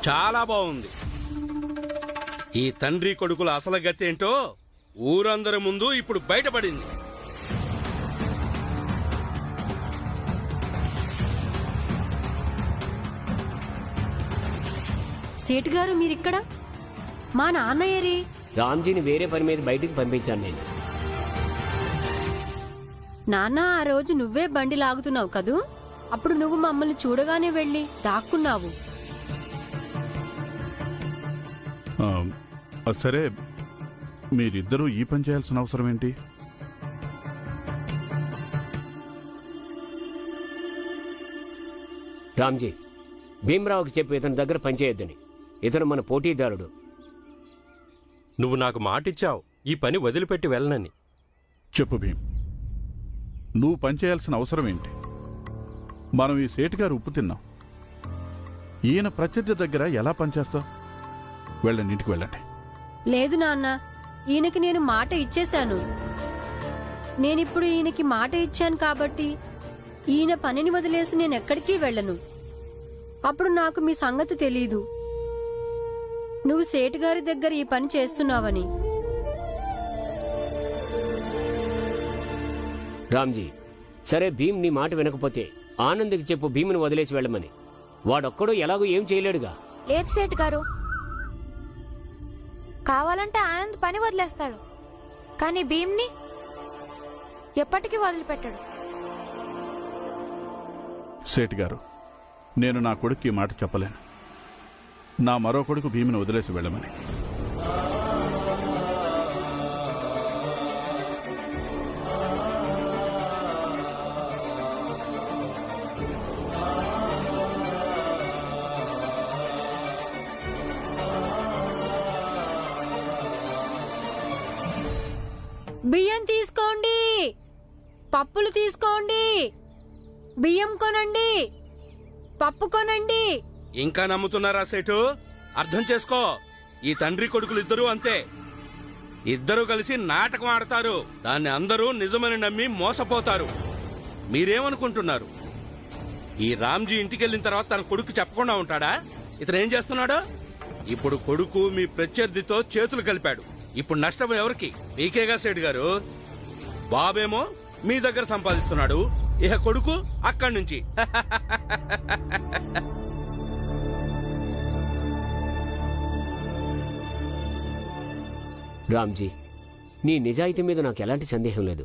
చాలా బాగుంది. ఈ తండ్రి కొడుకుల అసలు గతేంటో ఊరందరి ముందు ఇప్పుడు బయటపడింది. సేటు గారు మీరిక్కడ? మా నాన్నయ్యరి రామ్జీని వేరే పని మీద బయటికి పంపించాను నేను. నాన్న, ఆ రోజు నువ్వే బండి లాగుతున్నావు కదూ? అప్పుడు నువ్వు మమ్మల్ని చూడగానే వెళ్ళి దాక్కున్నావు. సరే, మీరిద్దరూ ఈ పని చేయాల్సిన అవసరం ఏంటి? రామ్జీ, భీమరావుకి చెప్పి ఇతని దగ్గర పనిచేయొద్దని. ఇతను మన పోటీదారుడు. నువ్వు నాకు మాటిచ్చావు ఈ పని వదిలిపెట్టి వెళ్ళనని. చెప్పు భీమ్, నువ్వు పనిచేయాల్సిన అవసరం ఏంటి? మనం ఈ సేటుగారు ఉప్పు తిన్నాం. ఈయన ప్రత్యర్థి దగ్గర ఎలా పనిచేస్తావు? వెళ్ళండి, ఇంటికి వెళ్ళండి. లేదు నాన్న, ఈయనకి నేను మాట ఇచ్చేశాను. నేనిప్పుడు ఈయనకి మాట ఇచ్చాను కాబట్టి ఈయన పనిని వదిలేసి నేనెక్కడికి వెళ్ళను. అప్పుడు నాకు మీ సంగతి తెలీదు, నువ్వు సేటుగారి దగ్గర ఈ పని చేస్తున్నావని. రామ్జీ, సరే, భీమ్ నీ మాట వినకపోతే ఆనంద్కి చెప్పు భీముని వదిలేసి వెళ్ళమని. వాడొక్కడో ఎలాగో ఏం చేయలేడుగా. లేదు సేటు గారు, కావాలంటే ఆనంద్ పని వదిలేస్తాడు, కానీ భీమ్ని ఎప్పటికీ వదిలిపెట్టాడు. సేటుగారు, నేను నా కొడుక్కి మాట చెప్పలేను. నా మరో కొడుకు భీముని వదిలేసి వెళ్ళమని. బియ్యం తీసుకోండి, పప్పులు తీసుకోండి, బియ్యం కొనండి, పప్పు కొనండి. ఇంకా నమ్ముతున్నారా సేటు? అర్థం చేసుకో, ఈ తండ్రి కొడుకులు ఇద్దరూ అంతే. ఇద్దరూ కలిసి నాటకం ఆడతారు, దాన్ని అందరూ నిజమని నమ్మి మోసపోతారు. మీరేమనుకుంటున్నారు? ఈ రామ్జీ ఇంటికెళ్ళిన తర్వాత తన కొడుకు చెప్పకుండా ఉంటాడా? ఇతను ఏం చేస్తున్నాడు? ఇప్పుడు కొడుకు మీ ప్రత్యర్థితో చేతులు కలిపాడు. ఇప్పుడు నష్టం ఎవరికి? మీకేగా సేటు గారు. బాబేమో మీ దగ్గర సంపాదిస్తున్నాడు, ఇక కొడుకు అక్కడి నుంచి. రామ్జీ, నీ నిజాయితీ మీద నాకు ఎలాంటి సందేహం లేదు.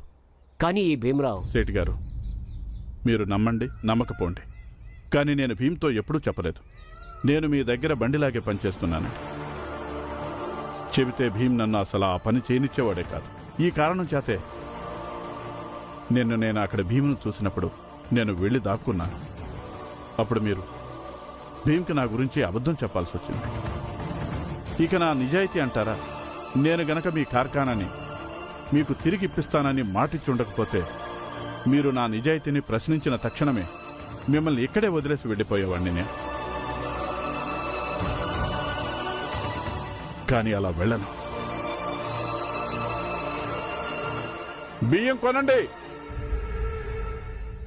కానీ ఈ భీమరావు... సేటుగారు, మీరు నమ్మండి, నమ్మకపోండి, కానీ నేను భీమ్తో ఎప్పుడూ చెప్పలేదు నేను మీ దగ్గర బండిలాగే పనిచేస్తున్నానని. చెబితే భీమ్ నన్ను అసలు ఆ పని చేయనిచ్చేవాడే కాదు. ఈ కారణం చేతే నేను అక్కడ భీమ్ను చూసినప్పుడు నేను వెళ్లి దాక్కున్నాను. అప్పుడు మీరు భీమ్కి నా గురించి అబద్ధం చెప్పాల్సి వచ్చింది. ఇక నా నిజాయితీ అంటారా? నేను గనక మీ కార్ఖానాని మీకు తిరిగి ఇప్పిస్తానని మాటిచ్చి ఉండకపోతే మీరు నా నిజాయితీని ప్రశ్నించిన తక్షణమే మిమ్మల్ని ఇక్కడే వదిలేసి వెళ్ళిపోయేవాడిని నేను. కానీ అలా వెళ్ళను. బియ్యం కొనండి,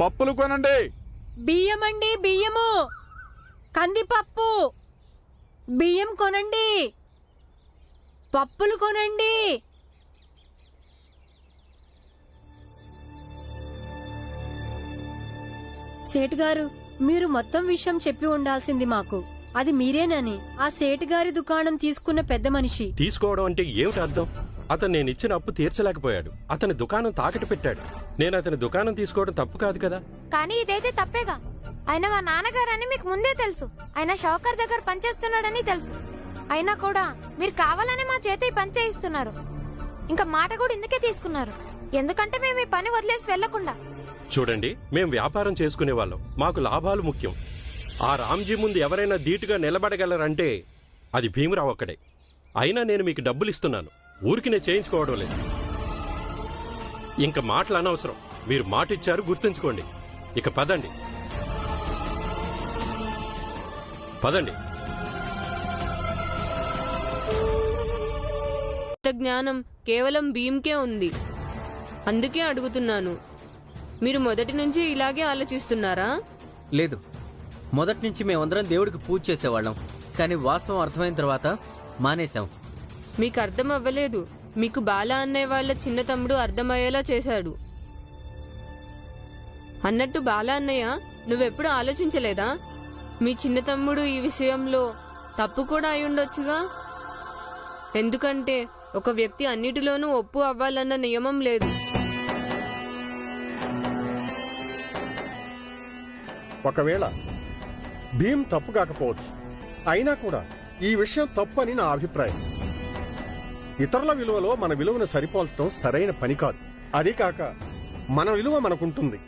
పప్పులు కొనండి. బియ్యమండి, బియ్యము, కందిపప్పు, బియ్యం కొనండి, పప్పులు కొనండి. సేటుగారు, మీరు మొత్తం విషయం చెప్పి ఉండాల్సింది మాకు. అది మీరేనని ఆ సేటుగారి దుకాణం తీసుకున్న పెద్ద మనిషి. తీసుకోవడం అంటే ఏమిటి అర్థం? అతను నేనిచ్చిన అప్పు తీర్చలేకపోయాడు, అతని దుకాణం తాకట్టు పెట్టాడు. నేను అతని దుకాణం తీసుకోవడం తప్పు కాదు కదా. కానీ ఇదైతే తప్పేగా. ఆయన మా నాన్నగారని మీకు ముందే తెలుసు, ఆయన షౌకర్ దగ్గర పనిచేస్తున్నాడని తెలుసు. అయినా కూడా మీరు కావాలని మా చేతి పని చేయిస్తున్నారు. ఇంకా మాట కూడా ఇందుకే తీసుకున్నారు, ఎందుకంటే మేము ఈ పని వదిలేసి వెళ్లకుండా. చూడండి, మేం వ్యాపారం చేసుకునే వాళ్ళం, మాకు లాభాలు ముఖ్యం. ఆ రామ్జీ ముందు ఎవరైనా ధీటుగా నిలబడగలరంటే అది భీమరావు ఒక్కడే. అయినా నేను మీకు డబ్బులు ఇస్తున్నాను, ఊరికి నేను చేయించుకోవడం లేదు. ఇంకా మాటలు అనవసరం, మీరు మాట ఇచ్చారు, గుర్తుంచుకోండి. ఇక పదండి, పదండి. జ్ఞానం కేవలం భీమ్కే ఉంది, అందుకే అడుగుతున్నాను. మీరు మొదటి నుంచి ఇలాగే ఆలోచిస్తున్నారా? లేదు, మొదటి నుంచి మేమందరం దేవుడికి పూజ చేసేవాళ్ళం. కానీ వాస్తవం అర్థమైన తర్వాత మానేశాం. మీకు అర్థం అవ్వలేదు. మీకు బాలా అన్నయ్య వాళ్ళ చిన్న తమ్ముడు అర్థమయ్యేలా చేశాడు. అన్నట్టు బాలా అన్నయ్య, నువ్వెప్పుడు ఆలోచించలేదా? మీ చిన్న తమ్ముడు ఈ విషయంలో తప్పు కూడా అయి ఉండొచ్చుగా. ఎందుకంటే ఒక వ్యక్తి అన్నిటిలోనూ ఒప్పు అవ్వాలన్న నియమం లేదు. ఒకవేళ భీమ్ తప్పు కాకపోవచ్చు, అయినా కూడా ఈ విషయం తప్పు అని నా అభిప్రాయం. ఇతరుల విలువలో మన విలువను సరిపోల్చడం సరైన పని కాదు. అది కాక మన విలువ మనకుంటుంది,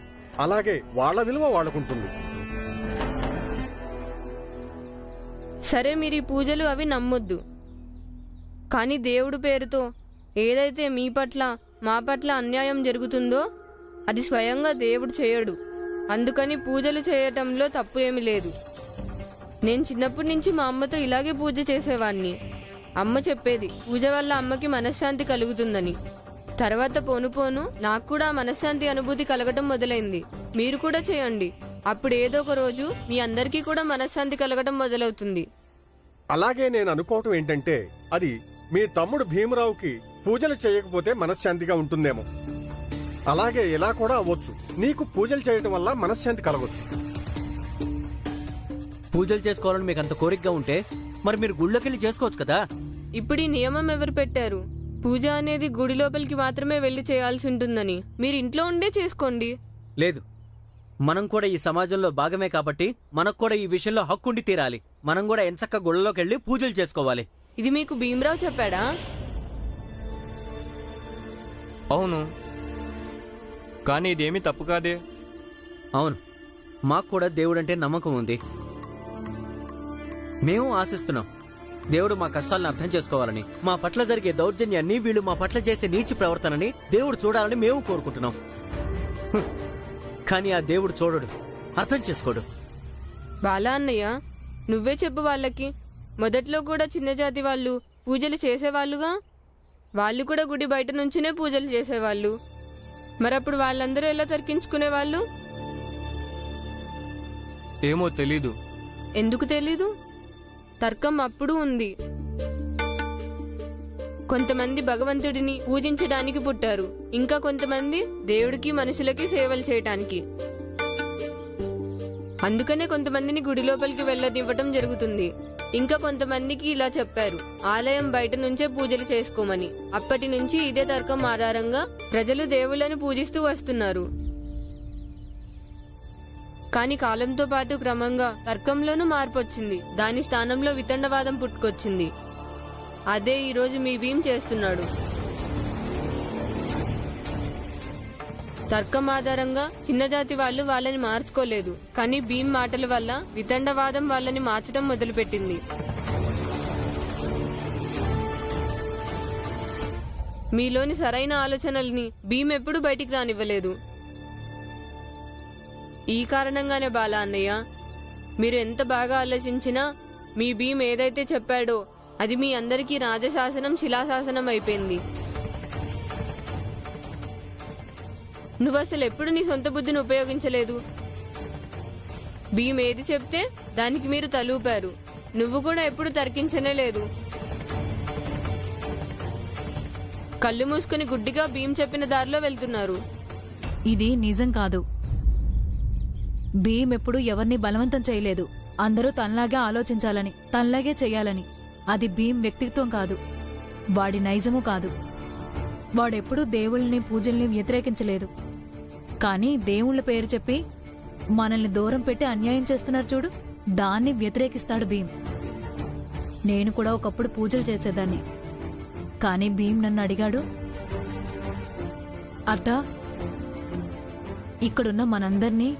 అలాగే వాళ్ళ విలువ వాళ్ళకుంటుంది. సరే, మీరు ఈ పూజలు అవి నమ్మొద్దు, కానీ దేవుడు పేరుతో ఏదైతే మీ పట్ల మా పట్ల అన్యాయం జరుగుతుందో అది స్వయంగా దేవుడు చేయడు. అందుకని పూజలు చేయటంలో తప్పు ఏమీ లేదు. నేను చిన్నప్పటి నుంచి మా అమ్మతో ఇలాగే పూజ చేసేవాణ్ణి. అమ్మ చెప్పేది పూజ వల్ల అమ్మకి మనశ్శాంతి కలుగుతుందని. తర్వాత పోను పోను నాకు కూడా మనశ్శాంతి అనుభూతి కలగటం మొదలైంది. మీరు కూడా చేయండి, అప్పుడు ఏదో ఒక రోజు మీ అందరికీ కూడా మనశ్శాంతి కలగటం మొదలవుతుంది. అలాగే నేను అనుకోవటం ఏంటంటే, అది మీ తమ్ముడు భీమరావుకి పూజలు చేయకపోతే మనశ్శాంతిగా ఉంటుందేమో. అలాగే ఇలా కూడా అవ్వచ్చు, నీకు పూజలు చేయటం వల్ల మనశ్శాంతి కలగొచ్చు. పూజలు చేసుకోవాలని మీకు అంత కోరికగా ఉంటే మరి మీరు గుళ్ళోకెళ్ళి చేసుకోవచ్చు కదా. ఇప్పుడు ఈ నియమం ఎవరు పెట్టారు? పూజ అనేది గుడి లోపలికి మాత్రమే వెళ్లి చేయాల్సి ఉంటుందని. మీరు ఇంట్లో ఉండే చేసుకోండి. లేదు, మనం కూడా ఈ సమాజంలో భాగమే కాబట్టి మనకు కూడా ఈ విషయంలో హక్కుండి తీరాలి. మనం కూడా ఎంచక్క గుళ్ళలోకి వెళ్ళి పూజలు చేసుకోవాలి. ఇది మీకు భీమరావు చెప్పాడా? అవును, కానీ ఇదేమీ తప్పు కాదే. అవును, మాకు కూడా దేవుడంటే నమ్మకం ఉంది. మేము ఆశిస్తున్నాం దేవుడు మా కష్టాలను అర్థం చేసుకోవాలని, మా పట్ల జరిగే దౌర్జన్యాన్ని, వీళ్ళు మా పట్ల చేసే నీచి ప్రవర్తనని దేవుడు చూడాలని మేము కోరుకుంటున్నాం. కానీ ఆ దేవుడు చూడడు, అర్థం చేసుకోడు. బాలా అన్నయ్య, నువ్వే చెప్పు వాళ్ళకి. మొదట్లో కూడా చిన్న జాతి వాళ్ళు పూజలు చేసేవాళ్ళుగా. వాళ్ళు కూడా గుడి బయట నుంచినే పూజలు చేసేవాళ్ళు. మరప్పుడు వాళ్ళందరూ ఎలా తర్కించుకునేవాళ్ళు? ఏమో తెలీదు. ఎందుకు తెలీదు? తర్కం అప్పుడు ఉంది. కొంతమంది భగవంతుడిని పూజించడానికి పుట్టారు, ఇంకా కొంతమంది దేవుడికి మనుషులకి సేవలు చేయటానికి. అందుకనే కొంతమందిని గుడి లోపలికి వెళ్ళనివ్వటం జరుగుతుంది. ఇంకా కొంతమందికి ఇలా చెప్పారు, ఆలయం బయట నుంచే పూజలు చేసుకోమని. అప్పటి నుంచి ఇదే తర్కం ఆధారంగా ప్రజలు దేవుళ్ళని పూజిస్తూ వస్తున్నారు. కానీ కాలంతో పాటు క్రమంగా తర్కంలోనూ మార్పు వచ్చింది. దాని స్థానంలో వితండవాదం పుట్టుకొచ్చింది. అదే ఈరోజు మీ భీమ్ చేస్తున్నాడు. తర్కం ఆధారంగా చిన్న జాతి వాళ్ళు వాళ్ళని మార్చుకోలేదు, కానీ భీమ్ మాటల వల్ల వితండవాదం వాళ్ళని మార్చడం మొదలుపెట్టింది. మీలోని సరైన ఆలోచనల్ని భీమ్ ఎప్పుడూ బయటికి రానివ్వలేదు. ఈ కారణంగానే బాలా అన్నయ్య, మీరు ఎంత బాగా ఆలోచించినా మీ భీమ్ ఏదైతే చెప్పాడో అది మీ అందరికీ రాజశాసనం, శిలాశాసనం అయిపోయింది. నువ్వసలు ఎప్పుడు నీ సొంత బుద్ధిని ఉపయోగించలేదు. భీమ్ ఏది చెప్తే దానికి మీరు తలూపారు. నువ్వు కూడా ఎప్పుడు తర్కించనే లేదు. కళ్ళు మూసుకుని గుడ్డిగా భీమ్ చెప్పిన దారిలో వెళ్తున్నారు. ఇది నిజం కాదు. భీమ్ ఎప్పుడు ఎవరిని బలవంతం చేయలేదు. అందరూ తనలాగే ఆలోచించాలని, తనలాగే చెయ్యాలని. అది భీమ్ వ్యక్తిత్వం కాదు, వాడి నైజము కాదు. వాడెప్పుడూ దేవుళ్ళని, పూజల్ని వ్యతిరేకించలేదు. కానీ దేవుళ్ళ పేరు చెప్పి మనల్ని దూరం పెట్టి అన్యాయం చేస్తున్నారు చూడు, దాన్ని వ్యతిరేకిస్తాడు భీమ్. నేను కూడా ఒకప్పుడు పూజలు చేసేదాన్ని, కానీ భీమ్ నన్ను అడిగాడు, అర్థ, ఇక్కడున్న మనందర్నీ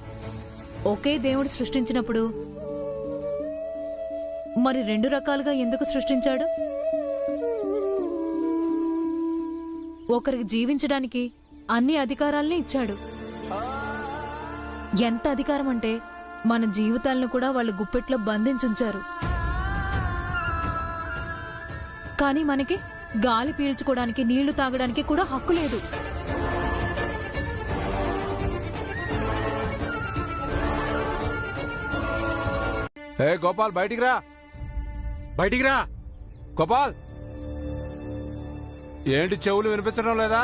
ఒకే దేవుడు సృష్టించినప్పుడు మరి రెండు రకాలుగా ఎందుకు సృష్టించాడు? ఒకరికి జీవించడానికి అన్ని అధికారాల్ని ఇచ్చాడు. ఎంత అధికారం అంటే మన జీవితాలను కూడా వాళ్ళ గుప్పెట్లో బంధించుంచారు. కానీ మనకి గాలి పీల్చుకోవడానికి, నీళ్లు తాగడానికి కూడా హక్కు లేదు. ఏ గోపాల్, బయటికి రా. బయటికి రా. గోపాల్, ఏంటి చెవులు వినిపించడం లేదా?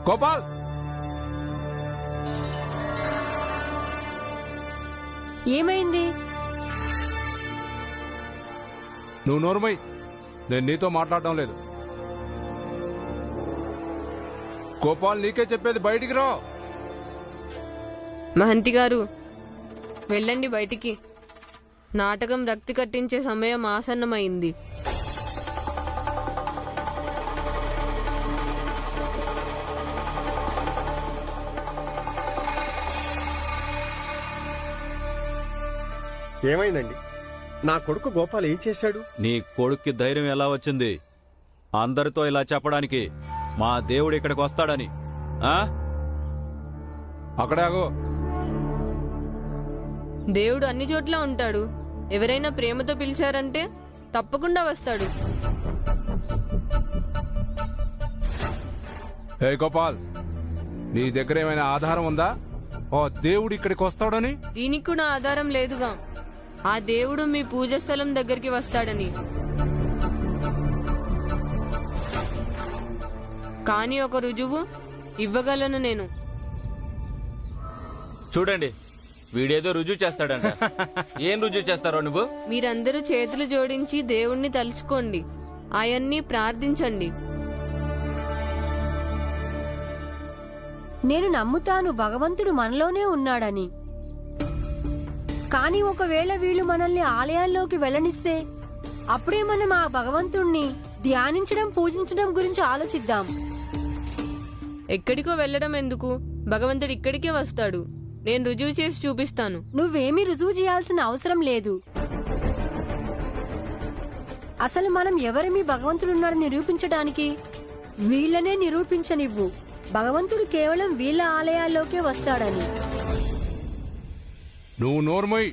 గోపాల్, ఏమైంది? నువ్వు నోరుమై, నేను నీతో మాట్లాడడం లేదు. గోపాల్, నీకే చెప్పేది, బయటికి రా. మహంతి గారు వెళ్ళండి బయటికి. నాటకం రక్తి కట్టించే సమయం ఆసన్నమైంది. ఏమైందండి? నా కొడుకు గోపాల్ ఏం చేశాడు? నీ కొడుక్కి ధైర్యం ఎలా వచ్చింది అందరితో ఇలా చెప్పడానికి? మా దేవుడు ఇక్కడికి వస్తాడని. అక్కడే ఆగో. దేవుడు అన్ని చోట్ల ఉంటాడు. ఎవరైనా ప్రేమతో పిలిచారంటే తప్పకుండా వస్తాడు. హే గోపాల్, నీ దగ్గర ఏమైనా ఆధారం ఉందా ఓ దేవుడు ఇక్కడికి వస్తాడని? దీనికి కూడా ఆధారం లేదుగా. ఆ దేవుడు మీ పూజ స్థలం దగ్గరికి వస్తాడని. కానీ ఒక రుజువు ఇవ్వగలను నేను. చూడండి, వీడేదో రుజువు చేస్తాడంట. ఏం రుజువు చేస్తారో నువ్వు? మీరందరూ చేతులు జోడించి దేవుణ్ణి తలుచుకోండి, ఆయన్ని ప్రార్థించండి. నేను నమ్ముతాను భగవంతుడు మనలోనే ఉన్నాడని. కానీ ఒకవేళ వీళ్ళు మనల్ని ఆలయాల్లోకి వెళ్ళనిస్తే అప్పుడే మనం ఆ భగవంతుణ్ణి ధ్యానించడం, పూజించడం గురించి ఆలోచిద్దాం. ఎక్కడికో వెళ్ళడం ఎందుకు? భగవంతుడు ఇక్కడికే వస్తాడు. నేను రుజువు చేసి చూపిస్తాను. నువ్వేమీ రుజువు చేయాల్సిన అవసరం లేదు. అసలు మనం ఎవరిమి భగవంతుడున్నాడని నిరూపించడానికి వీళ్ళనే నిరూపించనివ్వు. భగవంతుడు కేవలం వీళ్ళ ఆలయాల్లోకే వస్తాడని. నువ్వు నోర్మోయ్.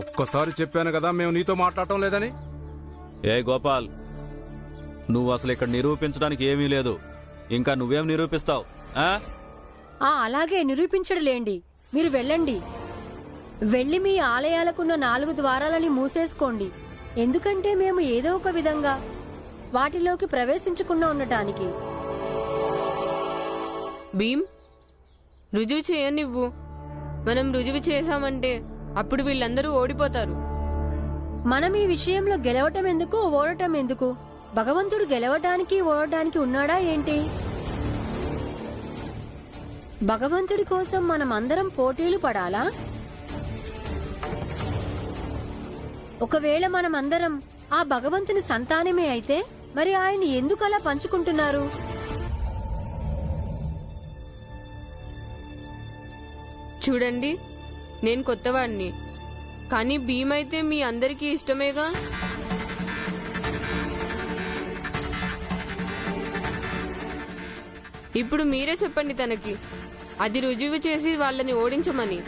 ఒక్కసారి చెప్పాను కదా మేము నీతో మాట్లాడటం లేదని. ఏ గోపాల్, నువ్వు అసలు ఇక్కడ నిరూపించడానికి ఏమీ లేదు. ఇంకా నువ్వేం నిరూపిస్తావు? అలాగే నిరూపించడులేండి. మీరు వెళ్ళండి. వెళ్ళి మీ ఆలయాలకున్న 4 ద్వారాలని మూసేసుకోండి. ఎందుకంటే మేము ఏదో ఒక విధంగా వాటిలోకి ప్రవేశించకుండా ఉండటానికి. భీమ్, రుజువు చేయనివ్వు. మనం రుజువు చేశామంటే అప్పుడు వీళ్ళందరూ ఓడిపోతారు. మనం ఈ విషయంలో గెలవటం ఎందుకు, ఓడటం ఎందుకు? భగవంతుడు గెలవటానికి, ఓడటానికి ఉన్నాడా ఏంటి? భగవంతుడి కోసం మనం అందరం పోటీలు పడాలా? ఒకవేళ మనమందరం ఆ భగవంతుని సంతానమే అయితే మరి ఆయన ఎందుకు అలా పంచుకుంటున్నారు? చూడండి, నేను కొత్తవాడిని, కానీ భీమ్ అయితే మీ అందరికీ ఇష్టమేగా. ఇప్పుడు మీరే చెప్పండి తనకి, అది రుజువు చేసి వాళ్ళని ఓడించమని.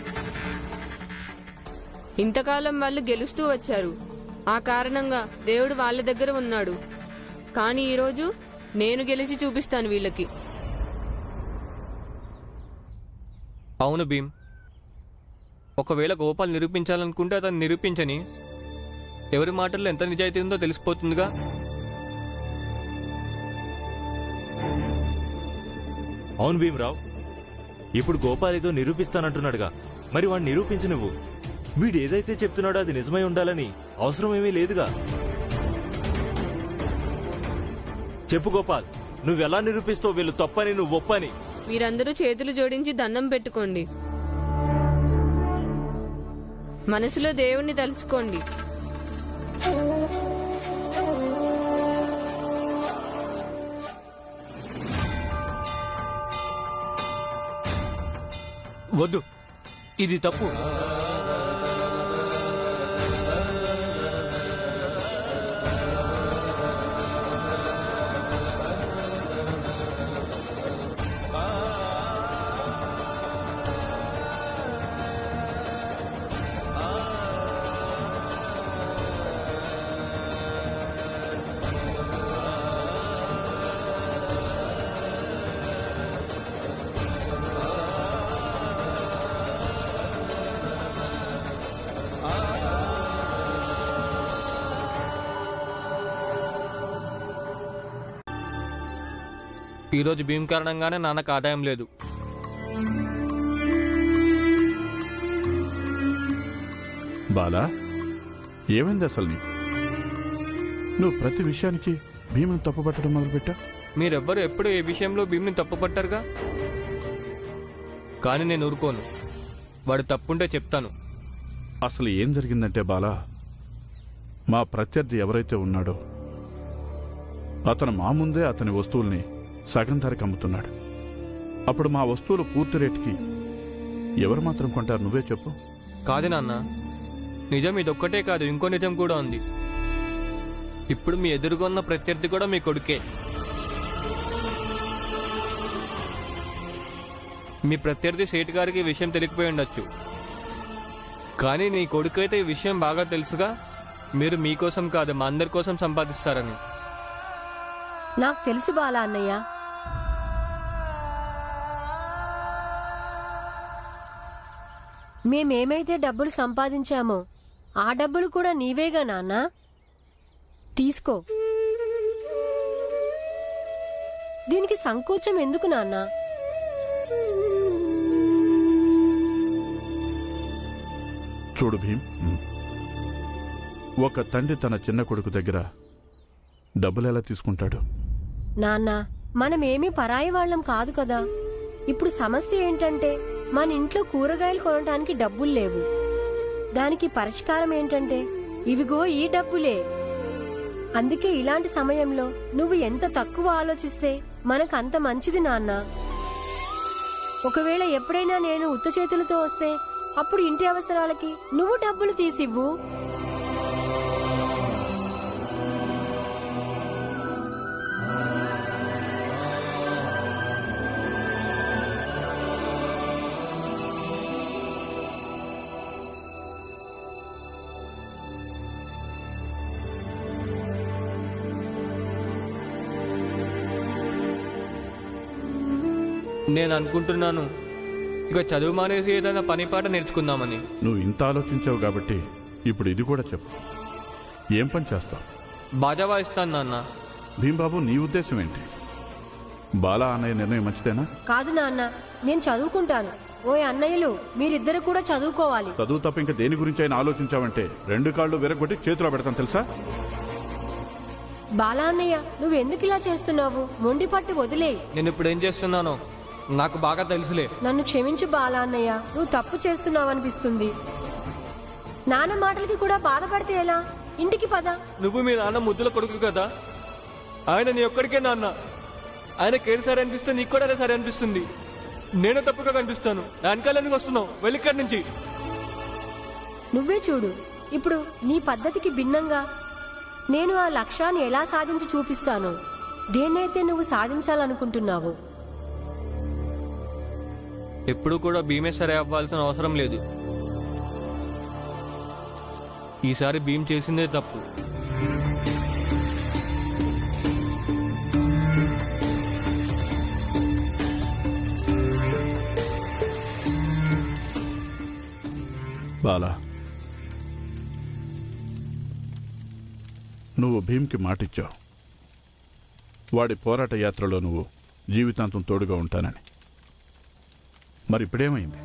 ఇంతకాలం వాళ్ళు గెలుస్తూ వచ్చారు. ఆ కారణంగా దేవుడు వాళ్ళ దగ్గర ఉన్నాడు. కానీ ఈరోజు నేను గెలిచి చూపిస్తాను వీళ్ళకి. అవును భీమ్, ఒకవేళ గోపాల్ నిరూపించాలనుకుంటే అతను నిరూపించని. ఎవరి మాటల్లో ఎంత నిజాయితీ ఉందో తెలిసిపోతుందిగా. అవును భీమరావు, ఇప్పుడు గోపాల్ ఏదో నిరూపిస్తానంటున్నాడుగా, మరి వాడిని నిరూపించు నువ్వు. వీడు ఏదైతే చెప్తున్నాడో అది నిజమై ఉండాలని అవసరం ఏమీ లేదుగా. చెప్పు గోపాల్, నువ్వెలా నిరూపిస్తావు వీళ్ళు తప్పని నువ్వు ఒప్పని? మీరందరూ చేతులు జోడించి దండం పెట్టుకోండి. మనసులో దేవుణ్ణి తలుచుకోండి. వద్దు, ఇది తప్పు. ఈరోజు భీమ్ కారణంగానే నాన్నకు ఆదాయం లేదు. బాలా, ఏమైంది అసలు నీకు? నువ్వు ప్రతి విషయానికి భీముని తప్పుపట్టడం మొదలుపెట్టా. మీరెవ్వరు ఎప్పుడు ఏ విషయంలో భీమ్ని తప్పుపట్టారుగా. కానీ నేను ఊరుకోను. వాడు తప్పుంటే చెప్తాను. అసలు ఏం జరిగిందంటే బాలా, మా ప్రత్యర్థి ఎవరైతే ఉన్నాడో అతను మా ముందే అతని వస్తువుల్ని సగం ధరకు అమ్ముతున్నాడు. అప్పుడు మా వస్తువులు పూర్తి రేటుకి ఎవరు మాత్రం కొంటారు? నువ్వే చెప్పు. కాదు నాన్న, నిజం ఇదొక్కటే కాదు, ఇంకో నిజం కూడా ఉంది. ఇప్పుడు మీ ఎదురుగా ఉన్న ప్రత్యర్థి కూడా మీ కొడుకే. మీ ప్రత్యర్థి సేటు గారికి ఈ విషయం తెలియకపోయి ఉండొచ్చు, కానీ నీ కొడుకైతే ఈ విషయం బాగా తెలుసుగా. మీరు మీకోసం కాదు, మా అందరి కోసం సంపాదిస్తారని. నాకు తెలుసు బాలా అన్నయ్య. మేమేమైతే డబ్బులు సంపాదించామో ఆ డబ్బులు కూడా నీవేగా నాన్నా. తీసుకో. దీనికి సంకోచం ఎందుకు నాన్నా? చూడు భీమ్, ఒక తండ్రి తన చిన్న కొడుకు దగ్గర డబ్బులు ఎలా తీసుకుంటాడు? నాన్న, మనమేమీ పరాయి వాళ్ళం కాదు కదా. ఇప్పుడు సమస్య ఏంటంటే మన ఇంట్లో కూరగాయలు కొనడానికి డబ్బులు లేవు. దానికి పరిష్కారం ఏంటంటే ఇవిగో ఈ డబ్బులే. అందుకే ఇలాంటి సమయంలో నువ్వు ఎంత తక్కువ ఆలోచిస్తే మనకు అంత మంచిది నాన్న. ఒకవేళ ఎప్పుడైనా నేను ఉత్త చేతులతో వస్తే అప్పుడు ఇంటి అవసరాలకి నువ్వు డబ్బులు తీసివ్వు. నేను అనుకుంటున్నాను ఇక చదువు మానేసి ఏదైనా పని పాట నేర్చుకుందామని. నువ్వు ఇంత ఆలోచించావు కాబట్టి ఇప్పుడు ఇది కూడా చెప్పు. ఏం పని చేస్తావు? బాజా వాయిస్తాను నాన్న. భీంబాబు, నీ ఉద్దేశం ఏంటి? బాలా అన్నయ్య నిర్ణయం మంచిదేనా? కాదు నాన్న, నేను చదువుకుంటాను. ఓయ్ అన్నయ్యలు, మీరిద్దరు కూడా చదువుకోవాలి. చదువు తప్ప ఇంకా దేని గురించి అయినా ఆలోచించావంటే 2 కాళ్ళు విరగొట్టి చేతిలో పెడతాను తెలుసా? బాలా అన్నయ్య, నువ్వెందుకు ఇలా చేస్తున్నావు? మొండి పట్టు వదిలే. నేను ఇప్పుడు ఏం చేస్తున్నానో నాకు బాగా తెలుసులే. నన్ను క్షమించు బాలా అన్నయ్య, నువ్వు తప్పు చేస్తున్నావనిపిస్తుంది. నాన్న మాటలకి కూడా బాధపడితే ఎలా? ఇంటికి పద. నువ్వు మీ నాన్న ముద్దుల కొడుకు కదా, ఆయన నీ ఒక్కడికే నాన్న. ఆయనకి ఏది సరే అనిపిస్తే నీకు కూడా అదే సరే అనిపిస్తుంది. నేను తప్పుగా కనిపిస్తాను. దానికల్లా నీకు వస్తున్నావు, వెళ్ళిక్కడి నుంచి. నువ్వే చూడు, ఇప్పుడు నీ పద్ధతికి భిన్నంగా నేను ఆ లక్ష్యాన్ని ఎలా సాధించి చూపిస్తాను. దేన్నైతే నువ్వు సాధించాలనుకుంటున్నావు. ఎప్పుడు కూడా భీమే సరే అవ్వాల్సిన అవసరం లేదు. ఈసారి భీమ్ చేసిందే తప్పు. బాలా, నువ్వు భీమ్కి మాటిచ్చావు. వాడి పోరాట యాత్రలో నువ్వు జీవితాంతం తోడుగా ఉంటానని. మరి ఇప్పుడేమైంది?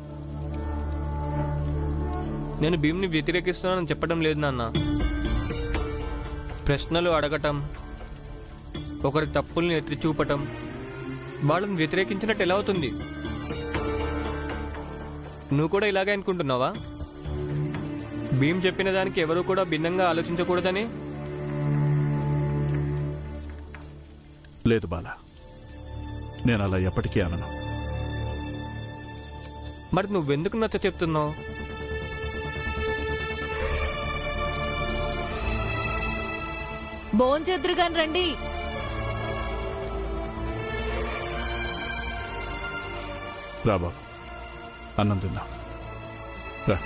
నేను భీమ్ని వ్యతిరేకిస్తున్నానని చెప్పడం లేదు నాన్న. ప్రశ్నలు అడగటం, ఒకరి తప్పుల్ని ఎత్తి చూపటం వాళ్ళని వ్యతిరేకించినట్టు ఎలా అవుతుంది? నువ్వు కూడా ఇలాగే అనుకుంటున్నావా? భీమ్ చెప్పిన దానికి ఎవరు కూడా భిన్నంగా ఆలోచించకూడదని? లేదు బాలా, నేను అలా ఎప్పటికీ అనను. మరి నువ్వెందుకు నచ్చ చెప్తున్నావు? భోంచెద్దురుగాని రండి. రా బాబు, అన్నం తిన్నా. రా.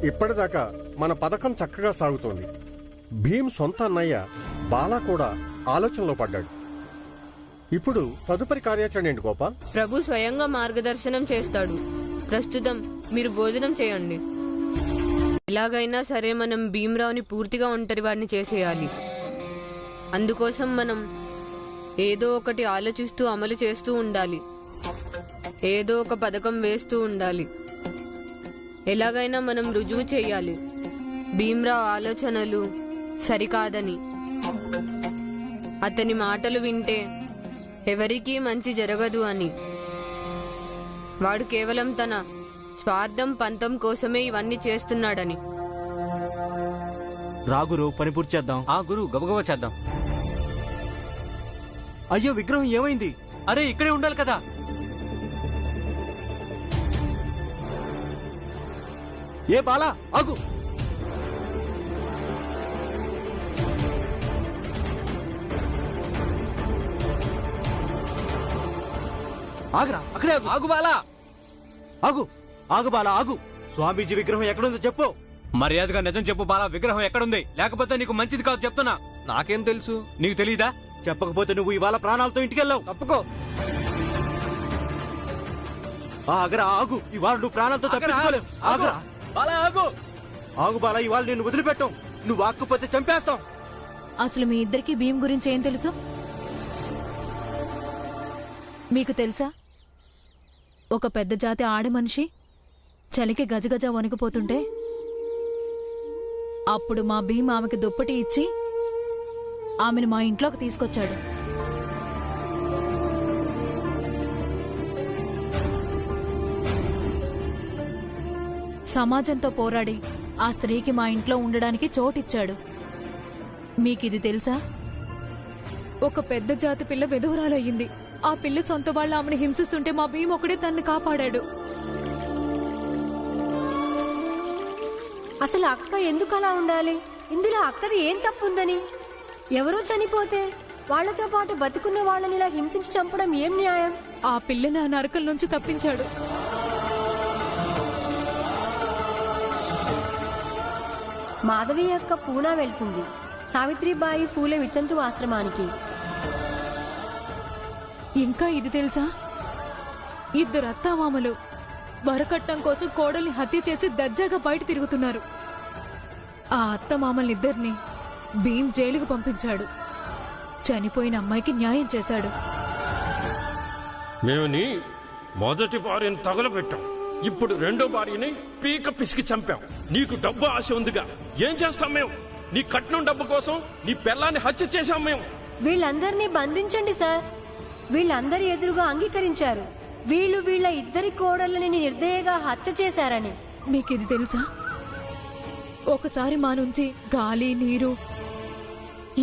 ఇప్పటిదాకా మన పథకం చక్కగా సాగుతోంది. భీమ్ సొంత అన్నయ్య బాలా కూడా ఆలోచనలో పడ్డాడు. ఇప్పుడు తదుపరి కార్యాచరణ ఏంటి గోపాల్? ప్రభు స్వయంగా మార్గదర్శనం చేస్తాడు. ప్రస్తుతం మీరు భోజనం చేయండి. ఎలాగైనా సరే మనం భీమరావుని పూర్తిగా ఒంటరివాడిని చేసేయాలి. అందుకోసం మనం ఏదో ఒకటి ఆలోచిస్తూ అమలు చేస్తూ ఉండాలి. ఏదో ఒక పథకం వేస్తూ ఉండాలి. ఎలాగైనా మనం రుజువు చేయాలి భీమరావు ఆలోచనలు సరికాదని. అతని మాటలు వింటే ఎవరికీ మంచి జరగదు అని. వాడు కేవలం తన స్వార్థం పంతం కోసమే ఇవన్నీ చేస్తున్నాడని. రా గురు, పని పూర్తి చేద్దాం. ఆ గురు, గబగబా చేద్దాం. అయ్యో, విగ్రహం ఏమైంది? అరే, ఇక్కడే ఉండాలి కదా. ఏ బాలా, ఆగు. ఆగురా, అక్కడే ఆగు. ఆగు బాలా, ఆగు. ఆగు బాలా, ఆగు. స్వామీజీ విగ్రహం ఎక్కడుందో చెప్పు. మర్యాదగా నిజం చెప్పు బాలా, విగ్రహం ఎక్కడుంది? లేకపోతే నీకు మంచిది కాదు చెప్తున్నా. నాకేం తెలుసు? నీకు తెలీదా? చెప్పకపోతే నువ్వు ఇవాళ ప్రాణాలతో ఇంటికెళ్ళావు. తప్పుకో. ఆగరా, ఆగు. ఇవాళ నువ్వు ప్రాణాలతో తప్పించుకోలేవు. ఆగరా బాలా, ఆగు. ఆగు బాలా, ఇవాళ నేను వదిలిపెట్టాం. నువ్వు ఆకపోతే చంపేస్తాం. అసలు మీ ఇద్దరికి భీమ్ గురించి ఏం తెలుసు? మీకు తెలుసా, ఒక పెద్ద జాతి ఆడ మనిషి చలికి గజగజ వణికిపోతుంటే అప్పుడు మా భీమ్ ఆమెకి దుప్పటి ఇచ్చి ఆమెను మా ఇంట్లోకి తీసుకొచ్చాడు. సమాజంతో పోరాడి ఆ స్త్రీకి మా ఇంట్లో ఉండడానికి చోటిచ్చాడు. మీకిది తెలుసా? ఒక పెద్ద జాతి పిల్ల విధవరాలయ్యింది. ఆ పిల్ల సొంత వాళ్ళు ఆమెను హింసిస్తుంటే మా భీమ్ ఒకడే తన్ని కాపాడాడు. అసలు అక్క ఎందుకు అలా ఉండాలి? ఇందులో అక్కది ఏం తప్పుందని? ఎవరో చనిపోతే వాళ్లతో పాటు బతుకున్న వాళ్ళని ఇలా హింసించి చంపడం ఏం న్యాయం? ఆ పిల్లని ఆ నరకం నుంచి తప్పించాడు. మాధవి అక్క పూనా వెళ్తుంది, సావిత్రిబాయి ఫూలే వితంతు ఆశ్రమానికి. ఇంకా ఇది తెలుసా, ఇద్దరు అత్తామామలు వరకట్నం కోసం కోడల్ని హత్య చేసి దర్జాగా బయట తిరుగుతున్నారు. ఆ అత్తమామల్నిద్దరినీ భీమ్ జైలుకు పంపించాడు. చనిపోయిన అమ్మాయికి న్యాయం చేశాడు. మేము నీ మొదటి భార్యను తగలబెట్టాం, ఇప్పుడు రెండో భార్యని పీక పిసికి చంపాం. నీకు డబ్బు ఆశ ఉందిగా, ఏం చేస్తాం మేము? నీ కట్నం డబ్బు కోసం నీ పిల్లాన్ని హత్య చేశాం మేము. వీళ్ళందరినీ బంధించండి సార్. వీళ్ళందరి ఎదురుగా అంగీకరించారు వీళ్ళు వీళ్ళ ఇద్దరి కోడళ్ళని నిర్దయగా హత్య చేశారని. మీకిది తెలుసా, ఒకసారి మా నుంచి గాలి, నీరు,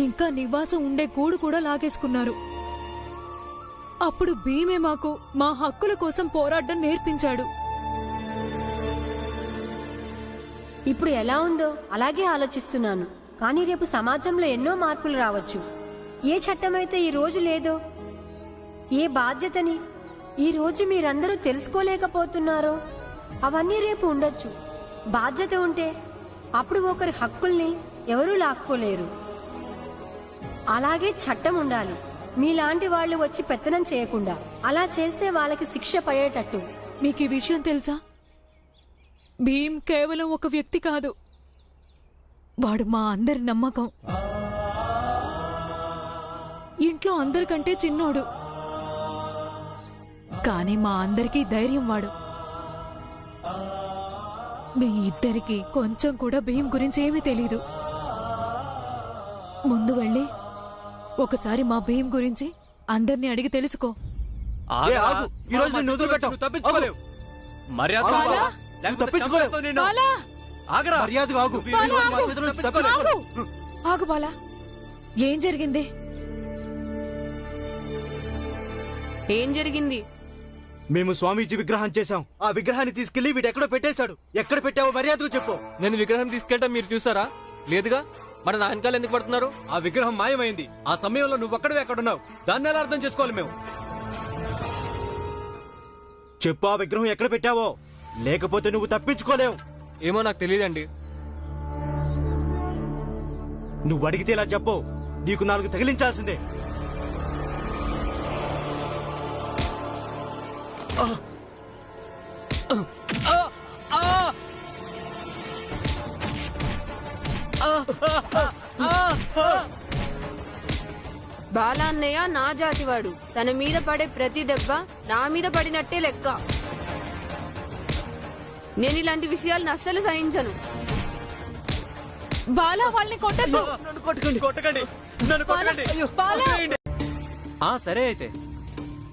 ఇంకా నివాసం ఉండే గూడు కూడా లాగేసుకున్నారు. అప్పుడు భీమే మాకు మా హక్కుల కోసం పోరాడడం నేర్పించాడు. ఇప్పుడు ఎలా ఉందో అలాగే ఆలోచిస్తున్నాను. కానీ రేపు సమాజంలో ఎన్నో మార్పులు రావచ్చు. ఏ చట్టమైతే ఈ రోజు లేదో, ఏ బాధ్యతని ఈ రోజు మీరందరూ తెలుసుకోలేకపోతున్నారో అవన్నీ రేపు ఉండొచ్చు. బాధ్యత ఉంటే అప్పుడు ఒకరి హక్కుల్ని ఎవరూ లాక్కోలేరు. అలాగే చట్టం ఉండాలి, మీలాంటి వాళ్ళు వచ్చి పెత్తనం చేయకుండా. అలా చేస్తే వాళ్ళకి శిక్ష పడేటట్టు. మీకు ఈ విషయం తెలుసా, భీమ్ కేవలం ఒక వ్యక్తి కాదు, వాడు మా అందరి నమ్మకం. ఇంట్లో అందరికంటే చిన్నోడు, కానీ మా అందరికీ ధైర్యం వాడు. మీ ఇద్దరికి కొంచెం కూడా భీమ్ గురించి ఏమీ తెలీదు. ముందు వెళ్ళి ఒకసారి మా భీమ్ గురించి అందరినీ అడిగి తెలుసుకో. తప్పించుకోలేవు. ఆగు బాలా, ఏం జరిగింది? ఏం జరిగింది? మేము స్వామీజీ విగ్రహం చేశాం. ఆ విగ్రహాన్ని తీసుకెళ్లి వీడెక్కడో పెట్టేశాడు. ఎక్కడ పెట్టావో మర్యాదగా చెప్పు. నేను విగ్రహం తీసుకెళ్ళటం మీరు చూసారా? లేదుగా, మన నాయనకాలు ఎందుకు పడుతున్నారు? ఆ విగ్రహం మాయమైంది. ఆ సమయంలో నువ్వు ఒక్కడే ఎక్కడున్నావు? దాన్ని ఎలా అర్థం చేసుకోవాలి మేము? చెప్పు, ఆ విగ్రహం ఎక్కడ పెట్టావో, లేకపోతే నువ్వు తప్పించుకోలేవు. ఏమో నాకు తెలియదండి. నువ్వు అడిగితే ఇలా చెప్పు, నీకు 4 తగిలించాల్సిందే. బాలా అన్నయ్య నా జాతివాడు. తన మీద పడే ప్రతి దెబ్బ నా మీద పడినట్టే లెక్క. నేను ఇలాంటి విషయాలను అస్సలు సహించను. బాలా వాళ్ళని కొట్టద్దు. సరే అయితే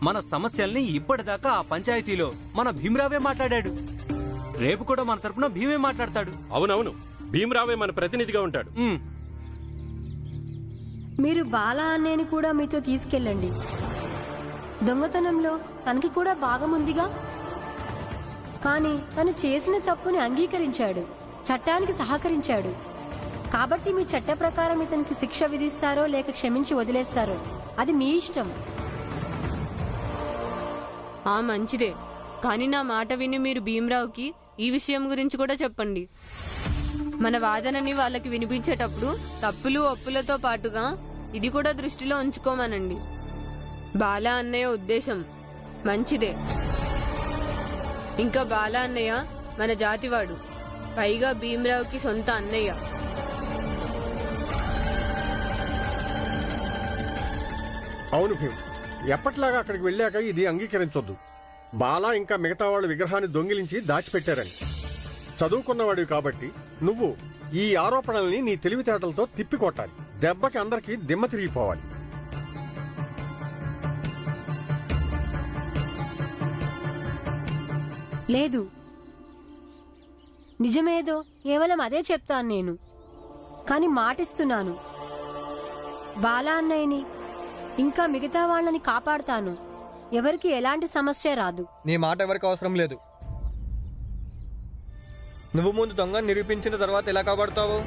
మన సమస్యల్ని ఇప్పటిదాకా ఆ పంచాయతీలో మన భీమరావే మాట్లాడాడు. రేపు కూడా మన తరపున భీమే మాట్లాడతాడు. అవునవును, భీమరావే మన ప్రతినిధిగా ఉంటాడు. మీరు బాలా అన్నయ్యని కూడా మీతో తీసుకెళ్ళండి. దొంగతనంలో తనకి కూడా భాగముందిగా. కానీ తను చేసిన తప్పుని అంగీకరించాడు, చట్టానికి సహకరించాడు. కాబట్టి మీ చట్ట ప్రకారం ఇతనికి శిక్ష విధిస్తారో లేక క్షమించి వదిలేస్తారో అది మీ ఇష్టం. మంచిదే, కానీ నా మాట విని మీరు భీమరావుకి ఈ విషయం గురించి కూడా చెప్పండి. మన వాదనని వాళ్ళకి వినిపించేటప్పుడు తప్పులు ఒప్పులతో పాటుగా ఇది కూడా దృష్టిలో ఉంచుకోమనండి. బాలా అన్నయ్య ఉద్దేశం మంచిదే. ఇంకా బాలా అన్నయ్య మన జాతివాడు, పైగా భీమరావుకి సొంత అన్నయ్య. అవును భీమ్, ఎప్పట్లాగా అక్కడికి వెళ్ళాక ఇది అంగీకరించొద్దు. బాలా ఇంకా మిగతా వాళ్ళ విగ్రహాన్ని దొంగిలించి దాచిపెట్టారని. చదువుకున్నవాడివి కాబట్టి నువ్వు ఈ ఆరోపణల్ని నీ తెలివితేటలతో తిప్పికొట్టాలి. దెబ్బకి అందరికీ దిమ్మ తిరిగిపోవాలి. లేదు, నిజమేదో కేవలం అదే చెప్తాను నేను. కాని మాటిస్తున్నాను, బాలా అన్నయ్యని ఇంకా మిగతా వాళ్ళని కాపాడుతాను. ఎవరికి ఎలాంటి సమస్య రాదు. నీ మాట ఎవరికి అవసరం లేదు. నువ్వు ముందు దొంగ నిరూపించిన తర్వాత ఎలా కాపాడుతావు?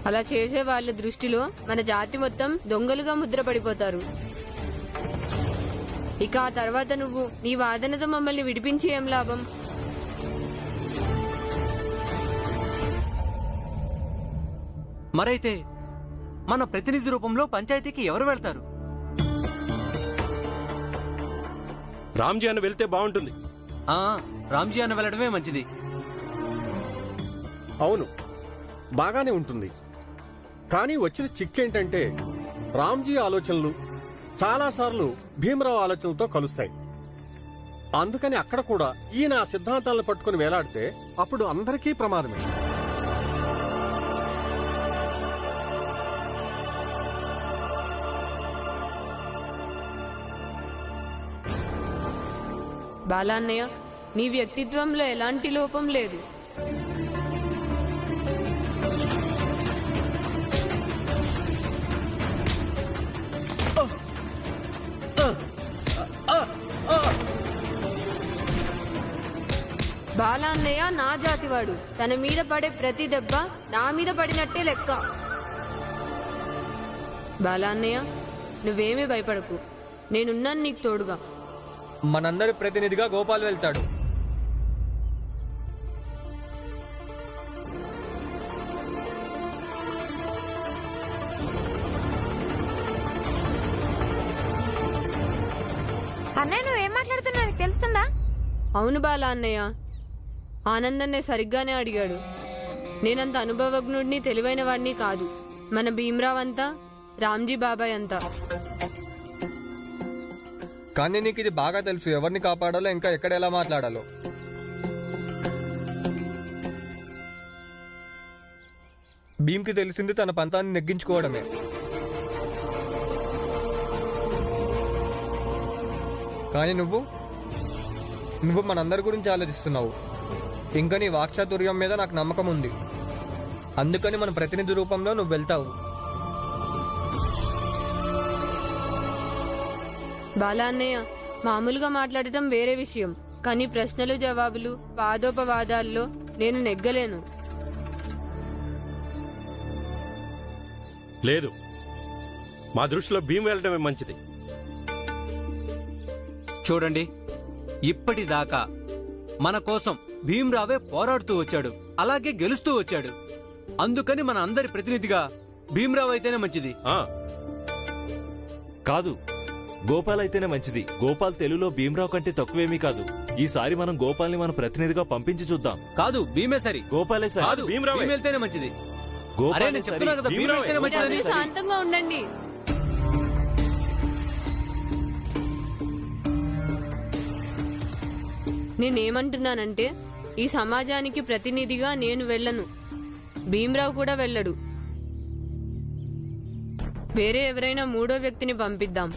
అలా చేసే వాళ్ళ దృష్టిలో మన జాతి మొత్తం దొంగలుగా ముద్రపడిపోతారు. ఇక ఆ తర్వాత నువ్వు నీ వాదనతో మమ్మల్ని విడిపించి ఏం లాభం? మరైతే మన ప్రతినిధి రూపంలో పంచాయతీకి ఎవరు వెళ్తారు? రామ్జీ అన్న వెళ్తే బాగుంటుంది. రామ్జీ అన్న వెళ్ళడమే మంచిది. అవును, బాగానే ఉంటుంది. కానీ వచ్చిన చిక్కేంటంటే రామ్జీ ఆలోచనలు చాలాసార్లు భీమరావు ఆలోచనలతో కలుస్తాయి. అందుకని అక్కడ కూడా ఈయన ఆ సిద్ధాంతాలను పట్టుకుని వేలాడితే అప్పుడు అందరికీ ప్రమాదమే. బాలా అన్నయ్య, నీ వ్యక్తిత్వంలో ఎలాంటి లోపం లేదు. బాలా అన్నయ్య నా జాతివాడు. తన మీద పడే ప్రతి దెబ్బ నా మీద పడినట్టే లెక్క. బాలా అన్నయ్య, నువ్వేమీ భయపడకు, నేనున్నాను నీకు తోడుగా. మనందరి ప్రతినిధిగా గోపాల్ వెళ్తాడు. అన్నయ్య, నువ్వేం మాట్లాడుతున్నావు నీకు తెలుస్తుందా? అవును బాలా అన్నయ్య, ఆనందన్నే సరిగ్గానే అడిగాడు. నేనంత అనుభవజ్ఞుడిని, తెలివైన వాడిని కాదు. మన భీమరావ్ అంతా రామ్జీ బాబాయ్ అంతా. కానీ నీకు ఇది బాగా తెలుసు, ఎవరిని కాపాడాలో ఇంకా ఎక్కడ ఎలా మాట్లాడాలో. భీమ్కి తెలిసింది తన పంతాన్ని నెగ్గించుకోవడమే. కానీ నువ్వు మనందరి గురించి ఆలోచిస్తున్నావు. ఇంకా నీ వాక్చాతుర్యం మీద నాకు నమ్మకం ఉంది. అందుకని మన ప్రతినిధి రూపంలో నువ్వు వెళ్తావు. బాలా అన్నయ్య, మామూలుగా మాట్లాడటం వేరే విషయం, కానీ ప్రశ్నలు జవాబులు వాదోపవాదాల్లో నేను నెగ్గలేను. లేదు, మా దృష్టిలో భీమ్ వెళ్ళడమే మంచిది. చూడండి, ఇప్పటిదాకా మన కోసం భీమరావే పోరాడుతూ వచ్చాడు, అలాగే గెలుస్తూ వచ్చాడు. అందుకని మన అందరి ప్రతినిధిగా భీమరావు అయితేనే మంచిది. కాదు, గోపాల్ అయితేనే మంచిది. గోపాల్ తెలుగులో భీమరావు కంటే తక్కువేమీ కాదు. ఈసారి మనం గోపాల్ని మన ప్రతినిధిగా పంపించి చూద్దాం. కాదు, భీమే సరి. గోపాలే సరి. కాదు, భీమ్ వెళ్తేనే మంచిది. అరే, నేను చెప్తున్నా కదా, భీమ్ వెళ్తేనే మంచిది. మీరందరూ శాంతంగా ఉండండి. నేనేమంటున్నానంటే ఈ సమాజానికి ప్రతినిధిగా నేను వెళ్ళను, భీమరావు కూడా వెళ్ళడు. వేరే ఎవరైనా మూడో వ్యక్తిని పంపిద్దాం.